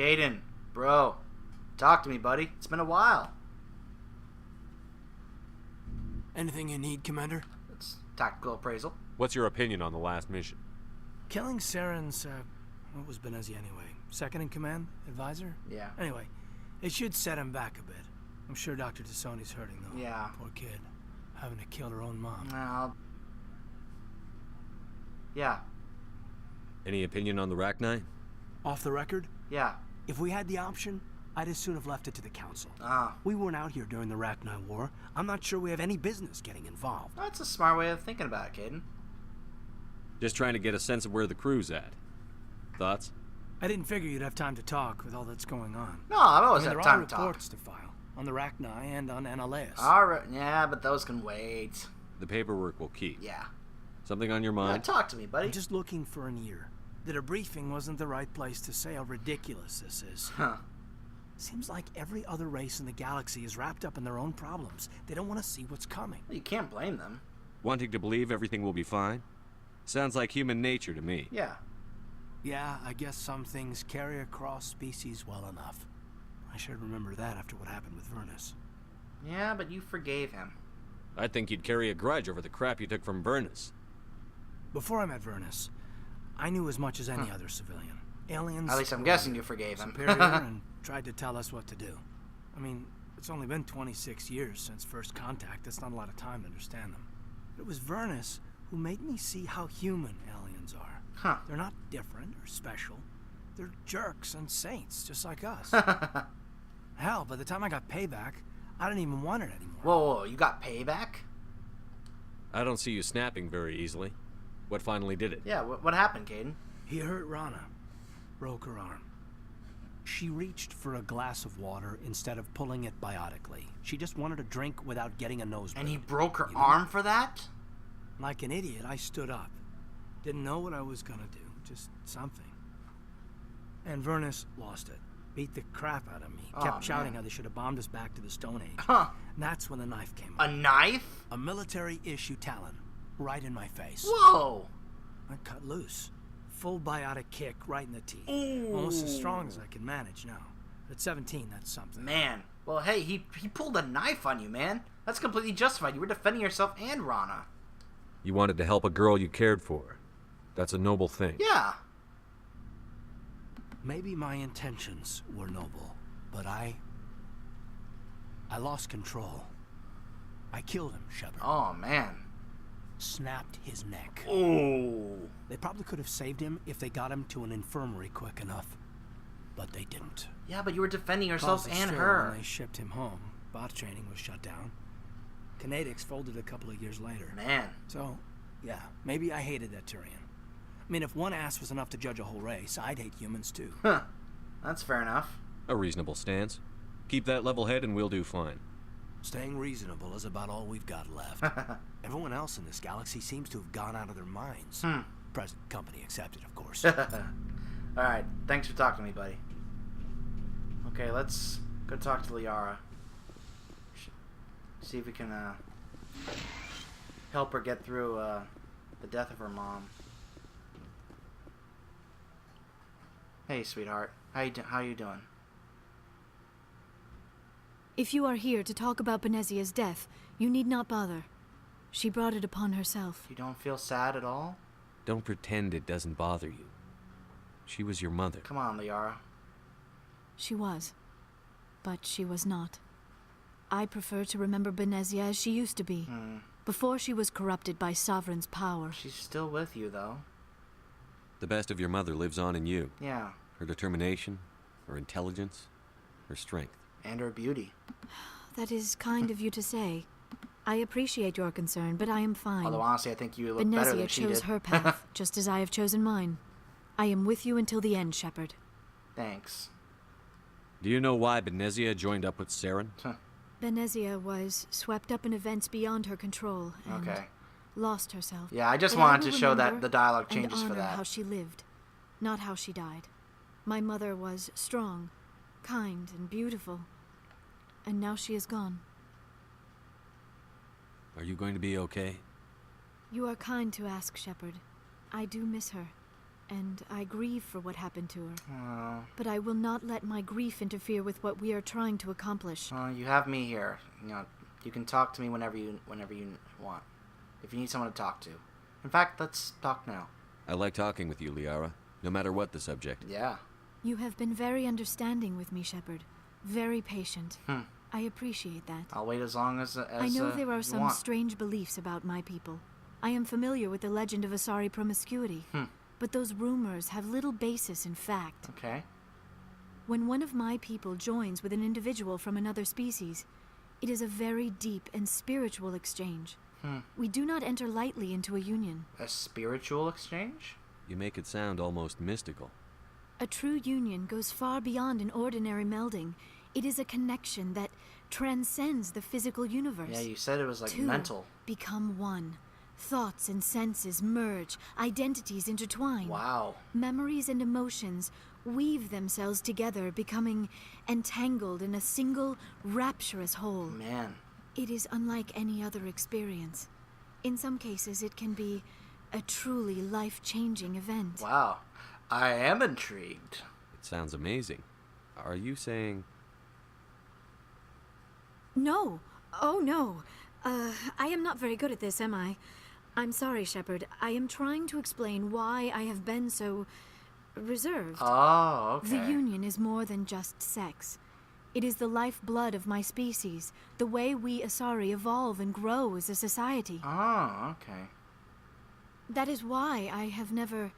Kaidan, bro, talk to me, buddy. It's been a while. Anything you need, Commander? It's tactical appraisal. What's your opinion on the last mission? Killing Saren's, what was Benezia anyway? Second in command? Advisor? Yeah. Anyway, it should set him back a bit. I'm sure Dr. T'Soni's hurting, though. Yeah. Poor kid. Having to kill her own mom. Well, yeah. Any opinion on the Rachni? Off the record? Yeah. If we had the option, I'd as soon have left it to the Council. Ah. We weren't out here during the Rachni War. I'm not sure we have any business getting involved. That's a smart way of thinking about it, Kaidan. Just trying to get a sense of where the crew's at. Thoughts? I didn't figure you'd have time to talk with all that's going on. No, I've always there had are time to talk. reports to file on the Rachni and on Annaleis. Alright, yeah, but those can wait. The paperwork will keep. Yeah. Something on your Yeah, mind? talk to me, buddy. I'm just looking for an ear. That a briefing wasn't the right place to say how ridiculous this is. Huh. Seems like every other race in the galaxy is wrapped up in their own problems. They don't want to see what's coming. You can't blame them. Wanting to believe everything will be fine? Sounds like human nature to me. Yeah. Yeah, I guess some things carry across species well enough. I should remember that after what happened with Vernus. Yeah, but you forgave him. I think you'd carry a grudge over the crap you took from Vernus. Before I met Vernus, I knew as much as any other civilian. Aliens. At least I'm were guessing you forgave him. superior and tried to tell us what to do. I mean, it's only been 26 years since first contact. That's not a lot of time to understand them. It was Vernus who made me see how human aliens are. Huh. They're not different or special. They're jerks and saints, just like us. Hell, by the time I got payback, I didn't even want it anymore. Whoa, you got payback? I don't see you snapping very easily. What finally did it? Yeah, what happened, Kaidan? He hurt Rana. Broke her arm. She reached for a glass of water instead of pulling it biotically. She just wanted a drink without getting a nosebleed. And he broke her You know? arm for that? Like an idiot, I stood up. Didn't know what I was gonna do. Just something. And Vernus lost it. Beat the crap out of me. Oh, Kept shouting man. how they should have bombed us back to the Stone Age. Huh. And that's when the knife came A up. knife? A military-issue talon. Right in my face. Whoa! I cut loose. Full biotic kick right in the teeth. Ooh. Almost as strong as I can manage now. At 17, that's something. Man. Well, hey, he pulled a knife on you, man. That's completely justified. You were defending yourself and Rana. You wanted to help a girl you cared for. That's a noble thing. Yeah. Maybe my intentions were noble, but I lost control. I killed him, Shepard. Oh, man. Snapped his neck. Ooh. They probably could have saved him if they got him to an infirmary quick enough. But they didn't. Yeah, but you were defending yourself Caused a and stir her. When they shipped him home. Bot training was shut down. Kinetics folded a couple of years later. Man. So, yeah, maybe I hated that Turian. I mean, if one ass was enough to judge a whole race, I'd hate humans too. Huh. That's fair enough. A reasonable stance. Keep that level head and we'll do fine. Staying reasonable is about all we've got left. Everyone else in this galaxy seems to have gone out of their minds. Present company accepted, of course. Alright, thanks for talking to me, buddy. Okay, let's go talk to Liara. See if we can help her get through the death of her mom. Hey, sweetheart. How you doing? If you are here to talk about Benezia's death, you need not bother. She brought it upon herself. You don't feel sad at all? Don't pretend it doesn't bother you. She was your mother. Come on, Liara. She was. But she was not. I prefer to remember Benezia as she used to be, before she was corrupted by Sovereign's power. She's still with you, though. The best of your mother lives on in you. Yeah, Her determination, her intelligence, her strength. and her beauty. That is kind of you to say. I appreciate your concern, but I am fine. Although, honestly, I think you look better than Benezia she chose did. her path, just as I have chosen mine. I am with you until the end, Shepard. Thanks. Do you know why Benezia joined up with Saren? Benezia was swept up in events beyond her control and Okay. lost herself. Yeah, I just But wanted will to show that remember the dialogue and changes for honor that. how she lived, not how she died. My mother was strong, kind, and beautiful. And now she is gone. Are you going to be okay? You are kind to ask, Shepard. I do miss her. and I grieve for what happened to her. Oh. But I will not let my grief interfere with what we are trying to accomplish. You have me here. You can talk to me whenever you want. If you need someone to talk to. In fact, let's talk now. I like talking with you, Liara, no matter what the subject. Yeah. You have been very understanding with me, Shepard. Very patient. I appreciate that. I'll wait as long as I know there are you some want. strange beliefs about my people. I am familiar with the legend of Asari promiscuity. But those rumors have little basis in fact. Okay. When one of my people joins with an individual from another species, it is a very deep and spiritual exchange. We do not enter lightly into a union. A spiritual exchange? You make it sound almost mystical. A true union goes far beyond an ordinary melding. It is a connection that transcends the physical universe. Yeah, you said it was like Two mental. become one. Thoughts and senses merge, identities intertwine. Wow. Memories and emotions weave themselves together, becoming entangled in a single rapturous whole. Man. It is unlike any other experience. In some cases, it can be a truly life-changing event. Wow. I am intrigued. It sounds amazing. Are you saying... No. Oh, no. I am not very good at this, am I? I'm sorry, Shepard. I am trying to explain why I have been so reserved. Oh, okay. The union is more than just sex. It is the lifeblood of my species, the way we Asari evolve and grow as a society. Oh, okay. That is why I have never...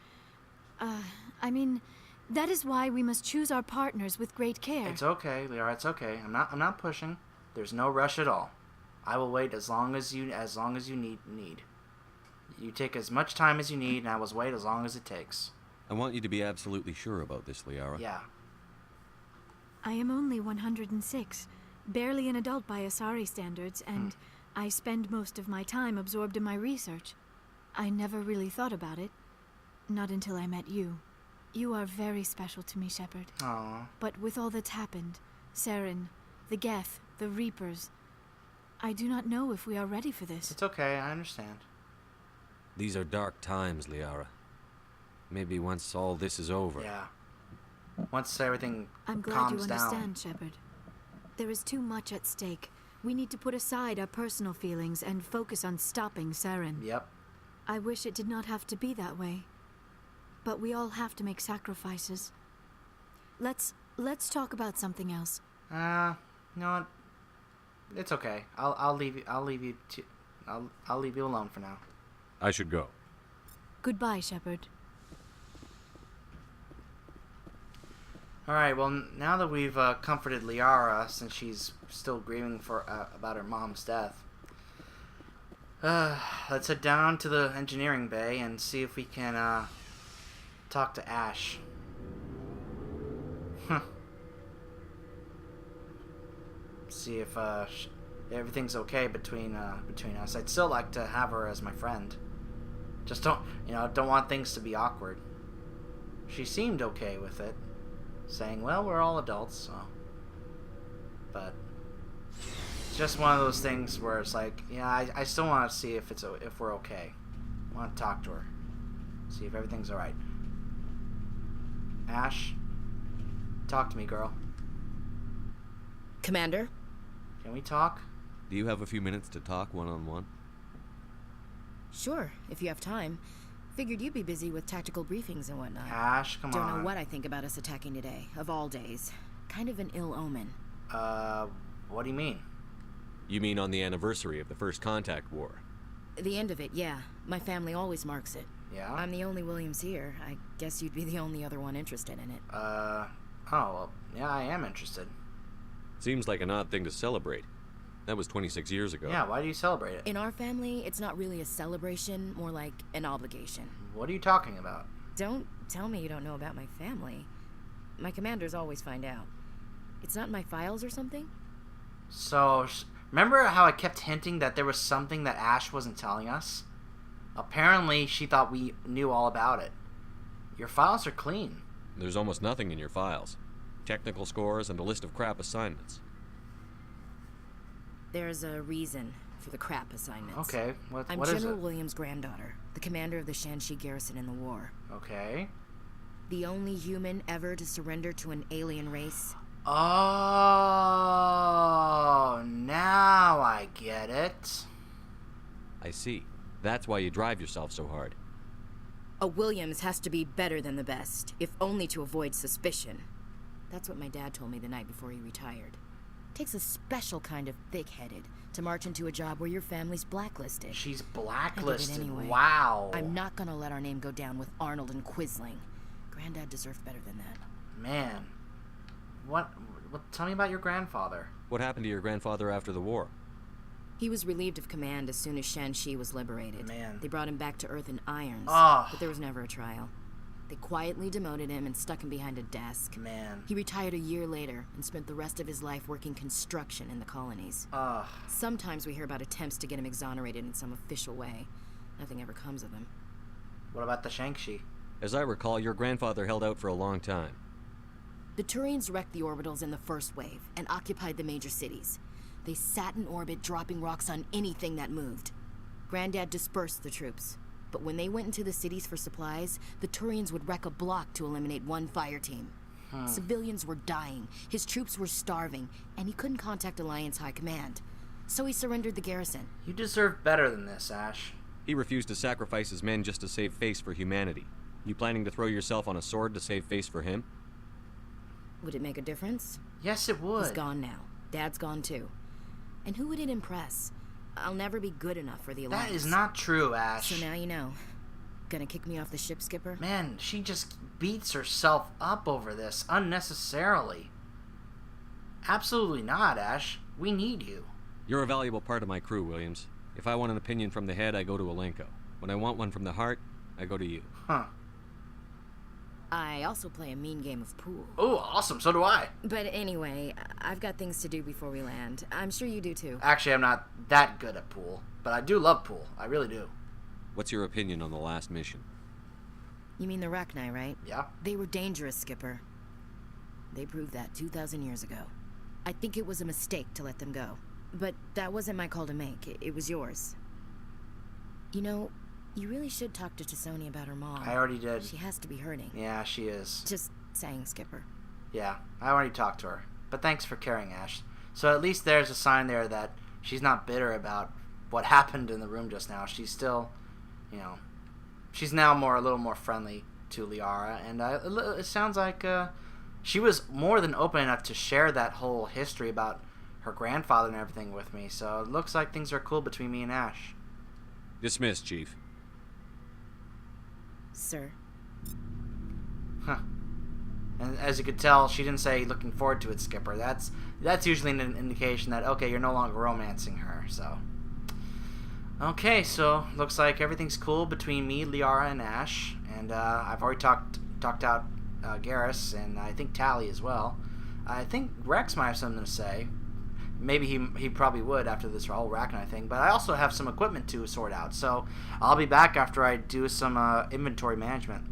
that is why we must choose our partners with great care. It's okay, Liara, it's okay. I'm not pushing. There's no rush at all. I will wait as long as you need. You take as much time as you need, and I will wait as long as it takes. I want you to be absolutely sure about this, Liara. Yeah. I am only 106, barely an adult by Asari standards, and I spend most of my time absorbed in my research. I never really thought about it. Not until I met you. You are very special to me, Shepard. Aw. But with all that's happened, Saren, the Geth, the Reapers, I do not know if we are ready for this. It's okay, I understand. These are dark times, Liara. Maybe once all this is over... Yeah. Once everything I'm glad calms you down. understand, Shepard. There is too much at stake. We need to put aside our personal feelings and focus on stopping Saren. Yep. I wish it did not have to be that way. But we all have to make sacrifices. Let's talk about something else. You know what? It's okay. I'll leave you alone for now. I should go. Goodbye, Shepard. Alright, well, now that we've comforted Liara, since she's still grieving about her mom's death, let's head down to the engineering bay and see if we can talk to Ash. See if everything's okay between us. I'd still like to have her as my friend. Just don't want things to be awkward. She seemed okay with it. Saying, well, we're all adults, so... But... It's just one of those things where it's like, yeah, I still want to see if we're okay. I want to talk to her. See if everything's alright. Ash? Talk to me, girl. Commander? Can we talk? Do you have a few minutes to talk one-on-one? Sure, if you have time. Figured you'd be busy with tactical briefings and whatnot. Ash, come Don't on. know what I think about us attacking today, of all days. Kind of an ill omen. What do you mean? You mean on the anniversary of the First Contact War? The end of it, yeah. My family always marks it. Yeah? I'm the only Williams here. I guess you'd be the only other one interested in it. Oh, well, yeah, I am interested. Seems like an odd thing to celebrate. That was 26 years ago. Yeah, why do you celebrate it? In our family, it's not really a celebration, more like an obligation. What are you talking about? Don't tell me you don't know about my family. My commanders always find out. It's not in my files or something? So, remember how I kept hinting that there was something that Ash wasn't telling us? Apparently, she thought we knew all about it. Your files are clean. There's almost nothing in your files. Technical scores and a list of crap assignments. There's a reason for the crap assignments. Okay, I'm what is General it? Williams' granddaughter, the commander of the Shanxi garrison in the war. Okay. The only human ever to surrender to an alien race. Oh, now I get it. I see. That's why you drive yourself so hard. A Williams has to be better than the best, if only to avoid suspicion. That's what my dad told me the night before he retired. Takes a special kind of thick-headed to march into a job where your family's blacklisted. She's I did blacklisted. it anyway. Wow. I'm not gonna let our name go down with Arnold and Quisling. Granddad deserved better than that. Man. What? Tell me about your grandfather. What happened to your grandfather after the war? He was relieved of command as soon as Shanxi was liberated. Man. They brought him back to Earth in irons, Ah. but there was never a trial. They quietly demoted him and stuck him behind a desk. Man. He retired a year later and spent the rest of his life working construction in the colonies. Ugh. Sometimes we hear about attempts to get him exonerated in some official way. Nothing ever comes of him. What about the Shanxi? As I recall, your grandfather held out for a long time. The Turians wrecked the orbitals in the first wave and occupied the major cities. They sat in orbit, dropping rocks on anything that moved. Granddad dispersed the troops, but when they went into the cities for supplies, the Turians would wreck a block to eliminate one fire team. Civilians were dying, his troops were starving, and he couldn't contact Alliance High Command. So he surrendered the garrison. You deserve better than this, Ash. He refused to sacrifice his men just to save face for humanity. You planning to throw yourself on a sword to save face for him? Would it make a difference? Yes, it would. He's gone now. Dad's gone too. And who would it impress? I'll never be good enough for the Alliance. That is not true, Ash. So now you know. Gonna kick me off the ship, Skipper? Man, she just beats herself up over this unnecessarily. Absolutely not, Ash. We need you. You're a valuable part of my crew, Williams. If I want an opinion from the head, I go to Alenko. When I want one from the heart, I go to you. Huh. I also play a mean game of pool. Oh, awesome. So do I. But anyway, I've got things to do before we land. I'm sure you do too. Actually, I'm not that good at pool, but I do love pool. I really do. What's your opinion on the last mission? You mean the Rachni, right? Yeah? They were dangerous, Skipper. They proved that 2,000 years ago. I think it was a mistake to let them go. But that wasn't my call to make. It was yours. You know, you really should talk to T'Soni about her mom. I already did. She has to be hurting. Yeah, she is. Just saying, Skipper. Yeah, I already talked to her. But thanks for caring, Ash. So at least there's a sign there that she's not bitter about what happened in the room just now. She's still, she's now a little more friendly to Liara, and it sounds like she was more than open enough to share that whole history about her grandfather and everything with me. So it looks like things are cool between me and Ash. Dismissed, Chief. Sir. Huh. And as you could tell, she didn't say looking forward to it, Skipper. That's usually an indication that, okay, you're no longer romancing her, so. Okay, so looks like everything's cool between me, Liara, and Ash. And I've already talked out Garrus, and I think Tally as well. I think Rex might have something to say. Maybe he probably would after this whole Rachni thing. But I also have some equipment to sort out, so I'll be back after I do some inventory management.